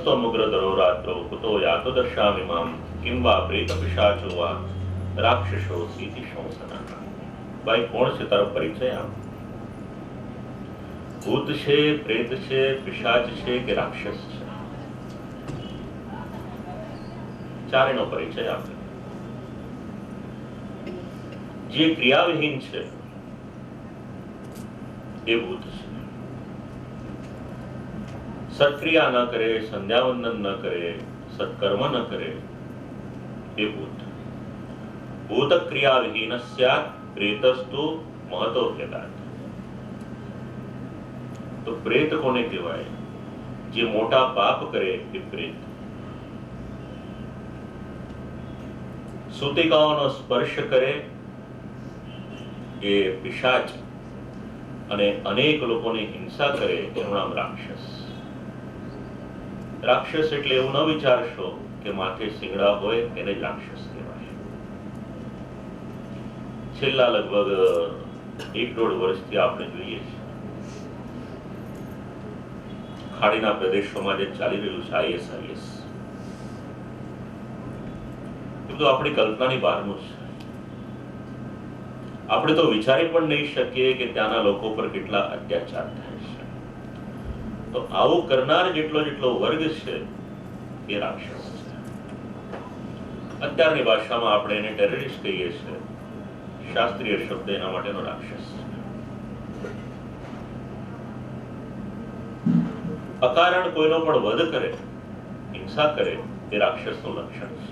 તમસ્ત્વમુગ્રધરો રાત્રો કુતો યાતો દર્શામિમામ કિં વા પ્રેત પિશાચો વા રાક્ષસો સીતિ શંસના. ભાઈ કોણ છે તારો પરિચય આમ? ભૂત છે, પ્રેત છે, પિશાચ છે કે રાક્ષસ છે? ચારેનો પરિચય આપે. જે ક્રિયાવિહીન છે એ ભૂત છે. સત્ક્રિયા ન કરે, સંધ્યાવંદન ન કરે, સત્કર્મ ન કરે એ ભૂત. ભૂત ક્રિયાવિહીન સ્યાત પ્રેતસ્તુ મહતો ભેદાત. તો પ્રેત કોને કહેવાય? જે મોટા પાપ કરે એ પ્રેત. સૂતિકાઓનો સ્પર્શ કરે એ પિશાચ, અને અનેક લોકોની હિંસા કરે એનું નામ રાક્ષસ. રાક્ષસ એટલે એવું ન વિચારશો કે માથે શિંગડા હોય એને જ રાક્ષસ કહેવાય. છેલ્લા લગભગ 1-1.5 વર્ષથી આપણે જોઈએ છીએ ખાડીના પ્રદેશોમાં જે ચાલી રહ્યું છે ISIS, એ બધું આપણી કલ્પનાની બહારનું છે. આપણે તો વિચારી પણ નહીં શકીએ કે ત્યાંના લોકો પર કેટલા અત્યાચાર થાય છે. તો આવું કરનાર જેટલો વર્ગ છે એ રાક્ષસ છે. અત્યારની ભાષામાં આપણે એને ટેરરિસ્ટ કહીએ છીએ. શાસ્ત્રીય શબ્દ એના માટેનો રાક્ષસ છે. અકારણ કોઈનો પણ વધ કરે, હિંસા કરે એ રાક્ષસનું લક્ષણ છે.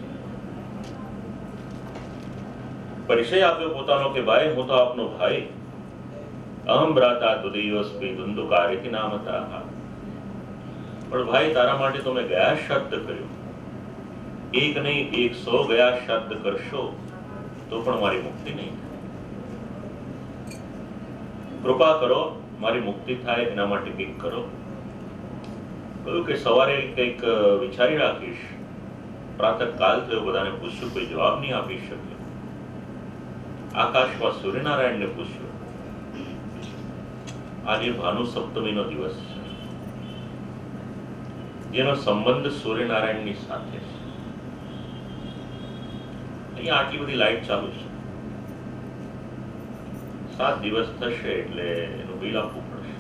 પરિચય આપ્યો પોતાનો કે ભાઈ હું તો આપનો ભાઈ. અહમ ભ્રાતા તુદીયોસ્મિ ધુંધુકારિતિ નામતા. પણ ભાઈ તારા માટે તો મેં ગયા શ્રાદ્ધ કર્યું. એક નહીં 100 ગયા શ્રાદ્ધ કરશો તો પણ મારી મુક્તિ નહીં થાય. કૃપા કરો, મારી મુક્તિ થાય એના માટે કંઈક કરો. કહ્યું કે સવારે કંઈક વિચારી રાખીશ. પ્રાતઃ કાલ થયો, બધાને પૂછ્યું, કોઈ જવાબ નહીં આપી શકે. આકાશમાં સૂર્યનારાયણને પૂછ્યું. આજે ભાનુ સપ્તમીનો દિવસ છે, જેનો સંબંધ સૂર્યનારાયણની સાથે છે. અહીંયા આટલી બધી લાઈટ ચાલુ છે. 7 દિવસ થશે એટલે એનું બિલ આપવું પડશે.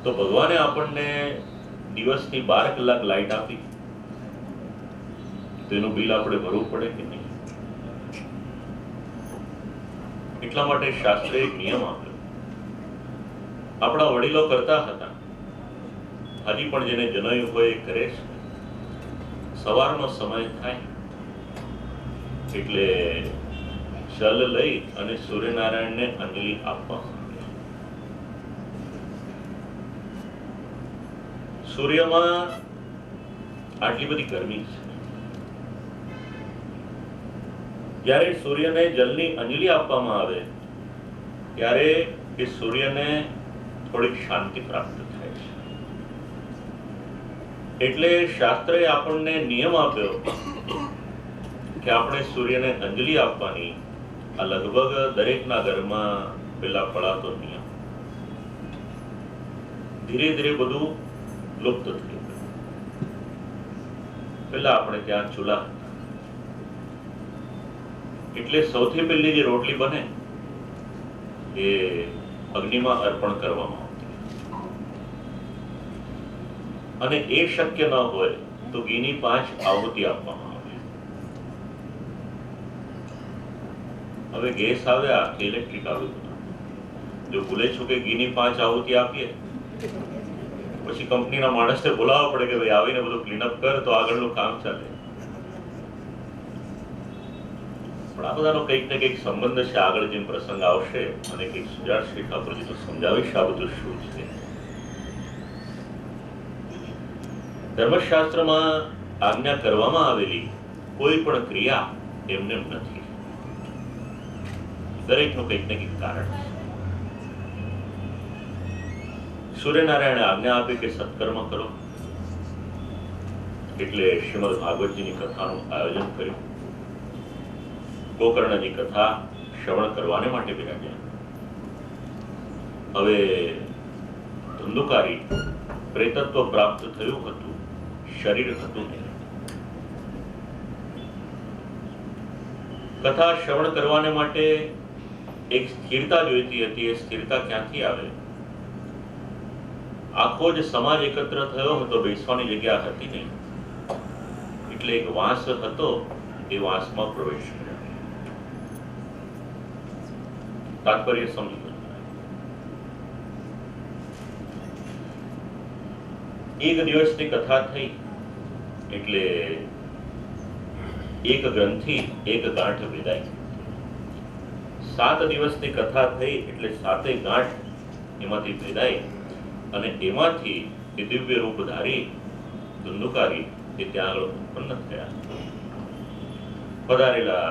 તો ભગવાને આપણને દિવસની 12 કલાક લાઈટ આપી, તો એનું બિલ આપણે ભરવું પડે કે નહીં? એટલા માટે શાસ્ત્રે એક નિયમ આપ્યો. આપણા વડીલો કરતા હતા, હજી પણ જેને જણાવ્યું હોય એ કરે છે. સવારનો સમય થાય એટલે જલ લઈ અને સૂર્યનારાયણને અંજલિ આપવા. સૂર્યમાં આટલી બધી ગરમી છે. જ્યારે સૂર્યને જલની અંજલિ આપવામાં આવે ત્યારે એ સૂર્યને થોડીક શાંતિ પ્રાપ્ત થાય છે. એટલે શાસ્ત્રએ આપણને નિયમ આપ્યો કે આપણે સૂર્યને અંજલિ આપવાની. આ લગભગ દરેકના ઘરમાં પેલા પડાતો નિયમ. ધીરે ધીરે બધું લુપ્ત થયું. પેલા આપણે ત્યાં ચૂલા, એટલે સૌથી પહેલી જે રોટલી બને એ અગ્નિમાં અર્પણ કરવામાં આવતી, અને એ શક્ય ન હોય તો ઘીની 5 આહુતિ આપવામાં આવે. હવે ગેસ આવ્યા કે ઇલેક્ટ્રિક આવ્યું, જો ભૂલે છો કે ઘીની 5 આહુતિ આપીએ પછી કંપનીના માણસને બોલાવવા પડે કે ભાઈ આવીને બધું ક્લીનઅપ કર તો આગળનું કામ ચાલે. પણ આ બધાનો કંઈક ને કંઈક સંબંધ છે. આગળ જેમ પ્રસંગ આવશે અને કંઈક સુજાડશે ઠાકોરજી તો સમજાવીશ આ બધું શું છે. ધર્મશાસ્ત્રમાં આજ્ઞા કરવામાં આવેલી કોઈ પણ ક્રિયા એમને નથી. દરેકનું કંઈક ને કંઈક કારણ છે. સૂર્યનારાયણે આજ્ઞા આપી કે સત્કર્મ કરો, એટલે શ્રીમદ ભાગવતજીની કથાનું આયોજન કર્યું. ગોકર્ણની કથા શ્રવણ કરવાને માટે બિરાજ્યા. હવે ધુંધુકારી પ્રેતત્વ પ્રાપ્ત થયું હતું, શરીર હતું નહીં. કથા શ્રવણ કરવાને માટે એક સ્થિરતા જોઈતી હતી. એ સ્થિરતા ક્યાંથી આવે? આખો જ સમાજ એકત્ર થયો હતો, બેસવાની જગ્યા હતી નહીં, એટલે એક વાંસ હતો, એ વાંસમાં પ્રવેશ કર્યો. તાત્પર્ય સમજો. એક દિવસની કથા થઈ એટલે એક ગ્રંથિ એક ગાંઠ વિદાય. 7 દિવસની કથા થઈ એટલે 7 ગાંઠ એમાંથી વિદાય, અને એમાંથી એ દિવ્ય રૂપ ધારી ધુંધુકારી એ ત્યાં આગળ ઉત્પન્ન થયા. પધારેલા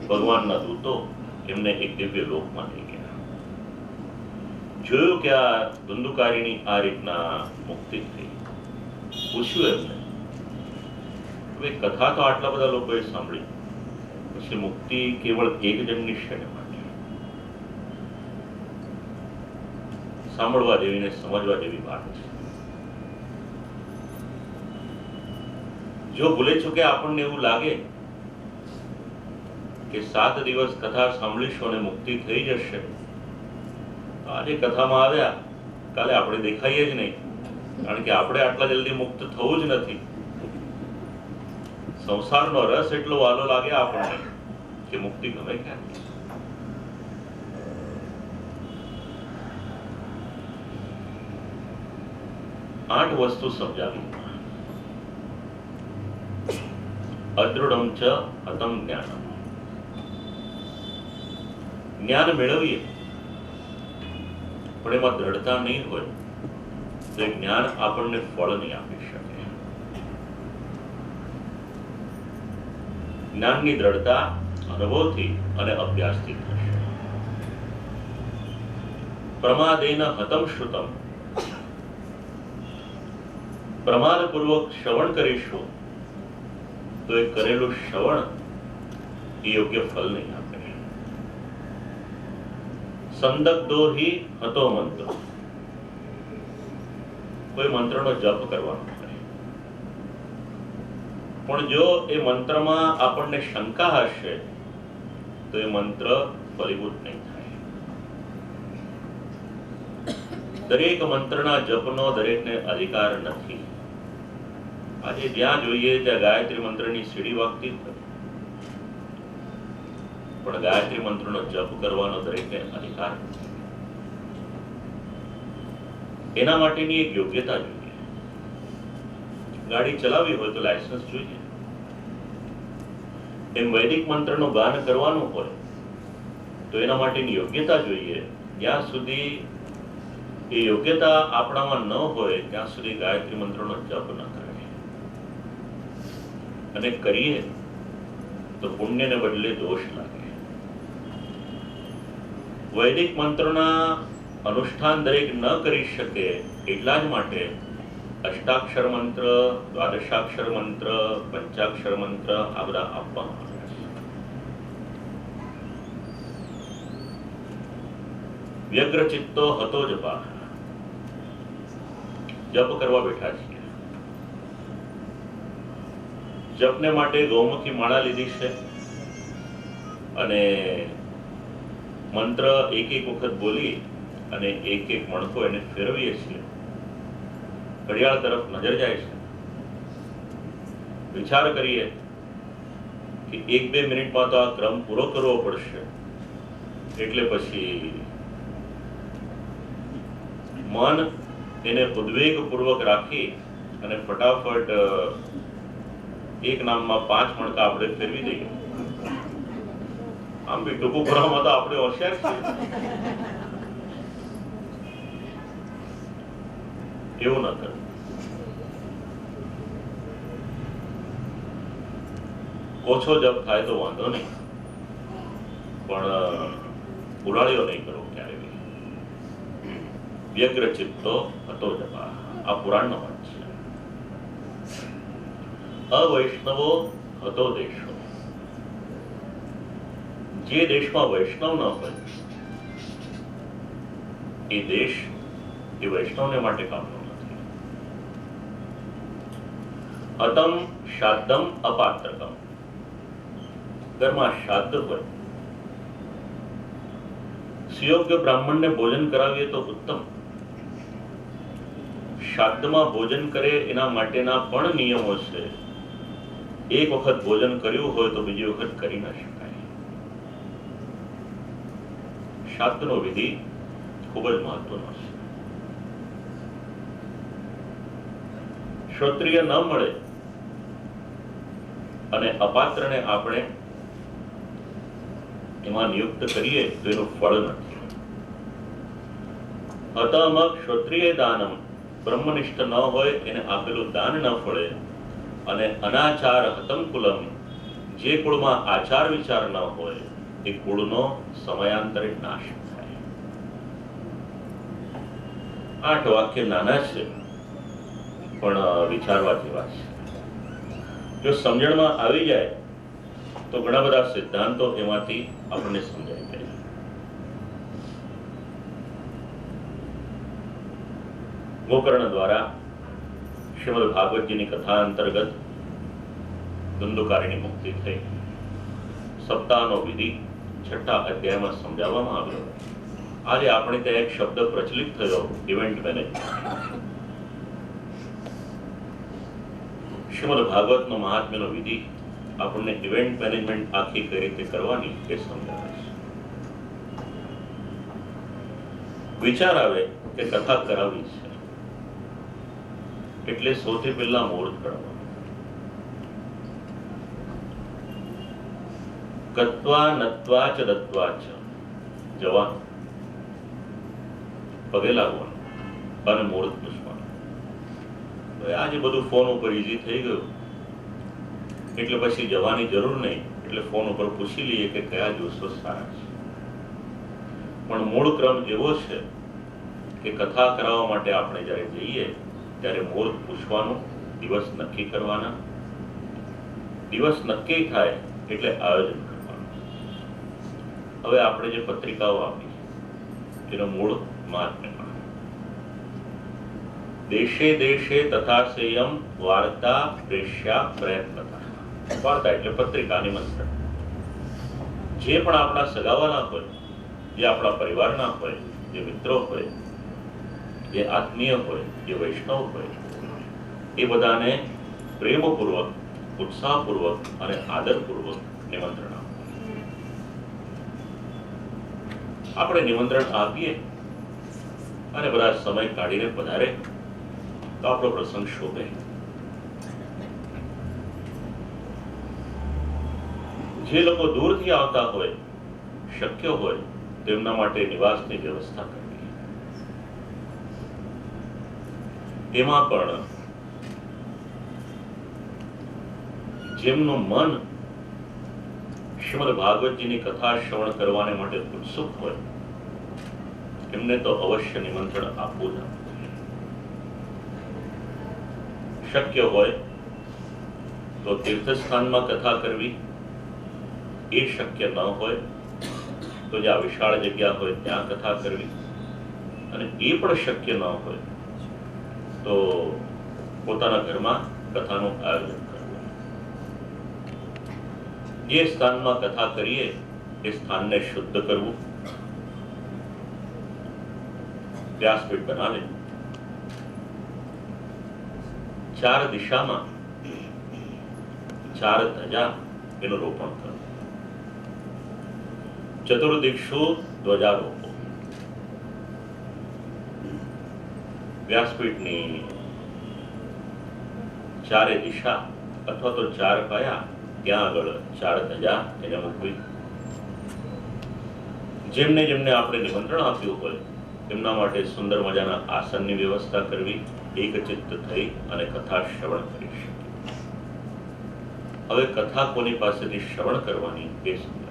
ભગવાનના દૂતો એમને એક દિવ્ય લોકમાં લઈ ગયા. જોયું કે આ ધુંધુકારીની આ રીતના મુક્તિ થઈ. પૂછ્યું એમને, હવે કથા તો આટલા બધા લોકોએ સાંભળી, પછી મુક્તિ કેવળ એક જણની છે ને માટે? સાંભળવા જેવી ને સમજવા જેવી વાત છે. જો ભૂલે ચૂકે આપણને એવું લાગે કે 7 દિવસ કથા સાંભળીશું અને મુક્તિ થઈ જશે, તો આજે કથામાં આવ્યા, કાલે આપણે દેખાઈએ જ નહીં, કારણ કે આપણે આટલા જલ્દી મુક્ત થવું જ નથી. સંસારનો રસ એટલો વાલો લાગે આપણને કે મુક્તિ ગમે ક્યાંથી. આઠ વસ્તુ સમજાવી. અદૃઢમ ચ હતમ જ્ઞાનમ. જ્ઞાન મેળવીએ પણ એમાં દ્રઢતા નહીં હોય તો એ જ્ઞાન આપણને ફળ નહીં આપી શકે. જ્ઞાનની દ્રઢતા અનુભવથી અને અભ્યાસથી થશે. પ્રમાદેન હતમ શ્રુતમ. પ્રમાદપૂર્વક શ્રવણ કરીશું તો એ કરેલું શ્રવણ એ યોગ્ય ફળ નહીં આપે. સંદગ્ધો હિ હતો મંત્ર. કોઈ મંત્રનો જપ કરવાનો હોય, પણ જો એ મંત્રમાં આપણને શંકા હશે તો એ મંત્ર ફલીભૂત નહીં થાય. દરેક મંત્રના જપનો દરેકને અધિકાર નથી. આજે જ્યાં જોઈએ ત્યાં ગાયત્રી મંત્રની સીડી વાગતી જ નથી, પણ ગાયત્રી મંત્રનો જપ કરવાનો દરેકને અધિકાર નથી. એના માટેની એક યોગ્યતા જોઈએ. ગાડી ચલાવવી હોય તો લાયસન્સ જોઈએ. એમ વૈદિક મંત્રનું ગાન કરવાનું હોય તો એના માટેની યોગ્યતા જોઈએ. જ્યાં સુધી એ યોગ્યતા આપણામાં ન હોય ત્યાં સુધી ગાયત્રી મંત્રનો જપ ન કરે. અને કરીએ તો પુણ્યને બદલે દોષ લાગે. વૈદિક મંત્રના અનુષ્ઠાન દરેક ન કરી શકે એટલા જ માટે અષ્ટાક્ષર મંત્ર, દ્વાદશાક્ષર મંત્ર, પંચાક્ષર મંત્ર આ બધા આપવામાં આવ્યા છે. વ્યગ્ર ચિત્તો હતો જપા. જપ કરવા બેઠા છીએ. જપને માટે ગૌમુખી માળા લીધી છે અને મંત્ર એક વખત બોલી અને એક મણકો એને ફેરવીએ છીએ. ઘડિયાળ તરફ નજર જાય છે. વિચાર કરીએ કે 1-2 મિનિટમાં તો આ ક્રમ પૂરો કરવો પડશે, એટલે પછી મન એને ઉદ્વેગપૂર્વક રાખી અને ફટાફટ એક નામમાં 5 મણકા આપણે ફેરવી દઈએ. આમ બી ટૂંકું કરવામાં તો આપણે હોશિયાર છીએ. એવું ન કરવું. ઓછો જપ થાય તો વાંધો નહીં, પણ ઉલાળ્યો નહીં કરવો ક્યારે બી. વ્યગ્ર ચિત્તો હતો જપા. આ પુરાણનો વાત છે. અવૈષ્ણવો હતો દેશો. જે દેશમાં વૈષ્ણવ ન હોય એ દેશ એ વૈષ્ણવને માટે કામનો નથી. અતમ શાદ્દમ અપાત્રકમ. ઘરમાં શ્રાદ્ધ હોય, સુયોગ્ય બ્રાહ્મણને ભોજન કરાવીએ તો ઉત્તમ. શ્રાદ્ધમાં ભોજન કરે એના માટેના પણ નિયમો છે. એક વખત ભોજન કર્યું હોય તો બીજી વખત કરી ના શકાય. શ્રાદ્ધનો વિધિ ખૂબ જ મહત્વનો છે. ક્ષત્રિય ન મળે અને અપાત્રને આપણે એમાં નિયુક્ત કરીએ તો એનું ફળ નથી. હતમ ક્ષત્રિય દાનમ. બ્રહ્મનિષ્ઠ ન હોય એને આપેલું દાન ન ફળે. અને અનાચાર હતમ કુલમ. જે કુળમાં આચાર વિચાર ન હોય એ કુળનો સમયાંતરે નાશ થાય. 8 વાક્ય નાના છે પણ વિચારવા જેવા છે. જો સમજણમાં આવી જાય તો ઘણા બધા સિદ્ધાંતો એમાંથી આપણને સમજાઈ જાય. ગોકર્ણ દ્વારા શ્રીમદ ભાગવતજીની કથા અંતર્ગત ધુંધુકારીની મુક્તિ થઈ. સપ્તાહનો વિધિ 6થા અધ્યાયમાં સમજાવવામાં આવ્યો. આજે આપણે ત્યાં એક શબ્દ પ્રચલિત થયો, ઇવેન્ટ મેનેજમેન્ટ. શ્રીમદ ભાગવતનો મહાત્મ્યનો વિધિ આપણને ઇવેન્ટ મેનેજમેન્ટ આખી કઈ રીતે કરવાની એ સમજાવે છે. વિચાર આવે કે કથા કરાવી છે એટલે સૌથી પહેલા મુહૂર્ત કરાવવાનું. ગત્વા નત્વા ચ દત્વા ચ. જવાનું, પગે લાગવાનું અને મુહૂર્ત પૂછવાનું. આજે બધું ફોન ઉપર ઈઝી થઈ ગયું એટલે પછી જવાની જરૂર નહીં. એટલે ફોન ઉપર પૂછી લઈએ કે કયા દિવસો સારા છે. પણ મૂળ ક્રમ એવો છે કે કથા કરાવવા માટે આપણે જ્યારે જઈએ ત્યારે મુહૂર્ત પૂછવાનું, દિવસ નક્કી કરવાના. દિવસ નક્કી થાય એટલે આયોજન કરવાનું. હવે આપણે જે પત્રિકાઓ આપી એનો મૂળ મહાત્મ્ય. દેશે દેશે તથા સેયમ વાર્તા પ્રેષ્યા પ્રયત્નતા. વાર્તા એટલે પત્રિકા, નિમંત્રણ. જે પણ આપણા સગાવાલા હોય, જે આપણા પરિવારના હોય, જે મિત્રો હોય, જે આત્મીય હોય, જે વૈષ્ણવ હોય, એ બધાને પ્રેમપૂર્વક, ઉત્સાહપૂર્વક અને આદરપૂર્વક નિમંત્રણ આપવું. આપણે નિમંત્રણ આપીએ અને બધા સમય કાઢીને પધારે તો આપણો પ્રસંગ શોભે. જે લોકો દૂરથી આવતા હોય, શક્ય હોય તેમના માટે નિવાસની વ્યવસ્થા કરવી. એમાં પણ જેમનું મન શ્રીમદ ભાગવતજીની કથા શ્રવણ કરવાને માટે ઉત્સુક હોય એમને તો અવશ્ય નિમંત્રણ આપવું જ. શક્ય હોય તો તીર્થસ્થાનમાં કથા કરવી. એ શક્ય ન હોય તો જ્યાં વિશાળ જગ્યા હોય ત્યાં કથા કરવી. અને એ પણ શક્ય ન હોય તો પોતાના ઘરમાં કથાનું આયોજન કરવું. જે સ્થાનમાં કથા કરીએ એ સ્થાનને શુદ્ધ કરવું. વ્યાસપીઠ બનાવે, 4 દિશામાં 4 ધજા એનું રોપણ કરવું. ચતુર્દિક્ષુ ધ્વજારોપો. વ્યાસપીઠની 4 દિશા અથવા તો 4 પાયા, ત્યાં આગળ 4 ધજા એને મૂકવી. જેમને જેમને આપણે નિમંત્રણ આપ્યું હોય તેમના માટે સુંદર મજાના આસનની વ્યવસ્થા કરવી. એકચિત્ત થઈ અને કથા શ્રવણ કરી શકીએ. હવે કથા કોની પાસેથી શ્રવણ કરવાની એ સમજો.